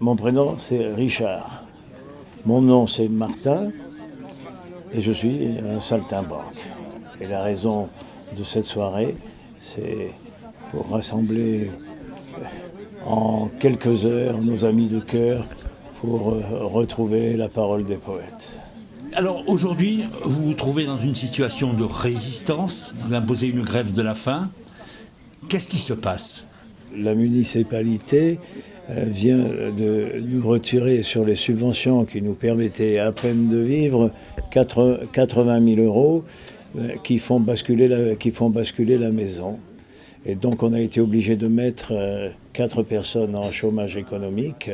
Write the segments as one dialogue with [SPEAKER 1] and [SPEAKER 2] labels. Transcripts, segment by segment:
[SPEAKER 1] Mon prénom, c'est Richard. Mon nom, c'est Martin. Et je suis un saltimbanque. Et la raison de cette soirée, c'est pour rassembler en quelques heures nos amis de cœur pour retrouver la parole des poètes.
[SPEAKER 2] Alors aujourd'hui, vous vous trouvez dans une situation de résistance, vous imposez une grève de la faim. Qu'est-ce qui se passe ?
[SPEAKER 1] La municipalité vient de nous retirer sur les subventions qui nous permettaient à peine de vivre 80 000 euros qui font basculer la maison. Et donc on a été obligé de mettre 4 personnes en chômage économique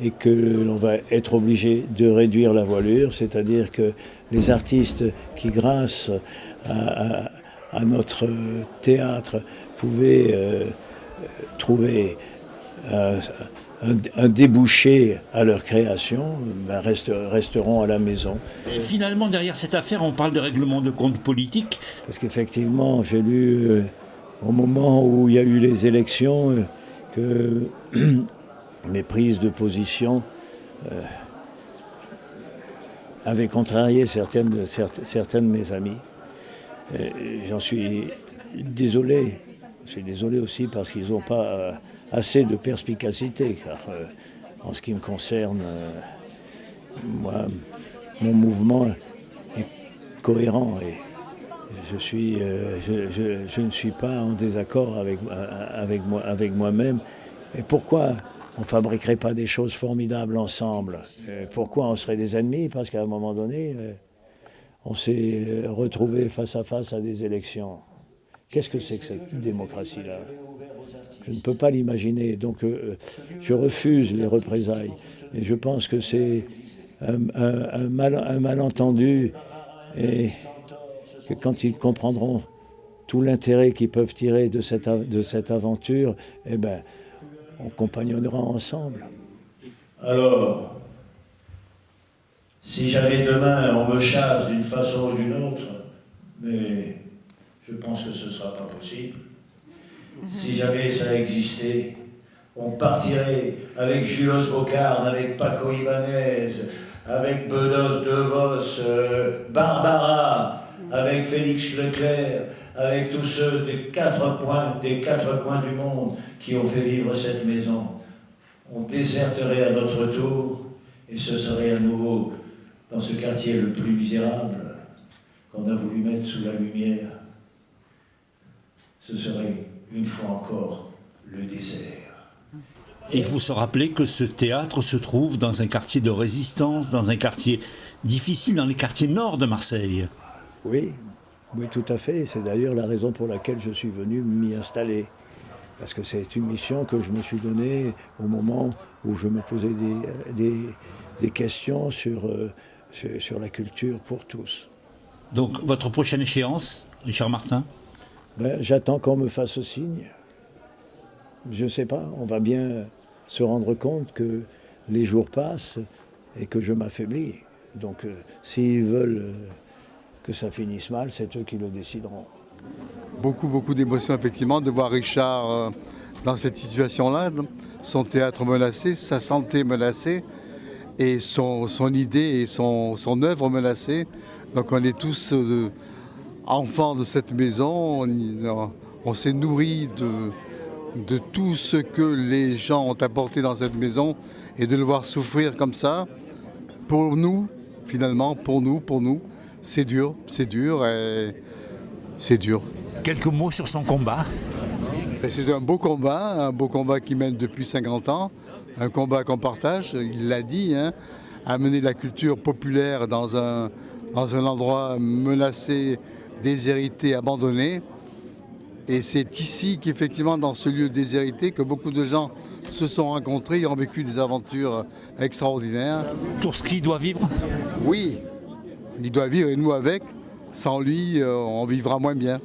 [SPEAKER 1] et que l'on va être obligé de réduire la voilure, c'est-à-dire que les artistes qui, grâce à notre théâtre, pouvaient trouver un débouché à leur création, resteront à la maison.
[SPEAKER 2] Et finalement, derrière cette affaire, on parle de règlement de compte politique.
[SPEAKER 1] Parce qu'effectivement, j'ai lu au moment où il y a eu les élections que mes prises de position avaient contrarié certaines de mes amies. J'en suis désolé. Je suis désolé aussi parce qu'ils n'ont pas assez de perspicacité, car en ce qui me concerne, moi, mon mouvement est cohérent et je ne suis pas en désaccord avec moi-même. Et pourquoi on ne fabriquerait pas des choses formidables ensemble ? Pourquoi on serait des ennemis ? Parce qu'à un moment donné, on s'est retrouvés face à face à des élections. Qu'est-ce que c'est que cette démocratie-là ? Je ne peux pas l'imaginer. Donc je refuse les représailles. Et je pense que c'est un malentendu et que quand ils comprendront tout l'intérêt qu'ils peuvent tirer de cette aventure, eh ben, on compagnonnera ensemble.
[SPEAKER 3] Alors, si jamais demain on me chasse d'une façon ou d'une autre, mais je pense que ce ne sera pas possible. Si jamais ça existait, on partirait avec Julos Bocarne, avec Paco Ibanez, avec Bedos de Vos, Barbara, avec Félix Leclerc, avec tous ceux des quatre coins du monde qui ont fait vivre cette maison. On déserterait à notre tour et ce serait à nouveau dans ce quartier le plus misérable qu'on a voulu mettre sous la lumière. Ce serait, une fois encore, le désert.
[SPEAKER 2] Et il faut se rappeler que ce théâtre se trouve dans un quartier de résistance, dans un quartier difficile, dans les quartiers nord de Marseille.
[SPEAKER 1] Oui, tout à fait. C'est d'ailleurs la raison pour laquelle je suis venu m'y installer. Parce que c'est une mission que je me suis donnée au moment où je me posais des questions sur la culture pour tous.
[SPEAKER 2] Donc votre prochaine échéance, Richard Martin ?
[SPEAKER 1] J'attends qu'on me fasse signe. Je ne sais pas, on va bien se rendre compte que les jours passent et que je m'affaiblis. Donc s'ils veulent que ça finisse mal, c'est eux qui le décideront.
[SPEAKER 4] Beaucoup d'émotions, effectivement, de voir Richard dans cette situation-là, son théâtre menacé, sa santé menacée, et son idée et son œuvre menacée. Donc on est tous enfants de cette maison, on s'est nourri de tout ce que les gens ont apporté dans cette maison, et de le voir souffrir comme ça, pour nous, finalement, pour nous, c'est dur, et c'est dur.
[SPEAKER 2] Quelques mots sur son combat ?
[SPEAKER 4] C'est un beau combat qu'il mène depuis 50 ans, un combat qu'on partage, il l'a dit, amener la culture populaire dans un endroit menacé, déshérité, abandonné. Et c'est ici qu'effectivement, dans ce lieu déshérité, que beaucoup de gens se sont rencontrés et ont vécu des aventures extraordinaires.
[SPEAKER 2] Tourski doit vivre ?
[SPEAKER 4] Oui, il doit vivre et nous avec. Sans lui, on vivra moins bien.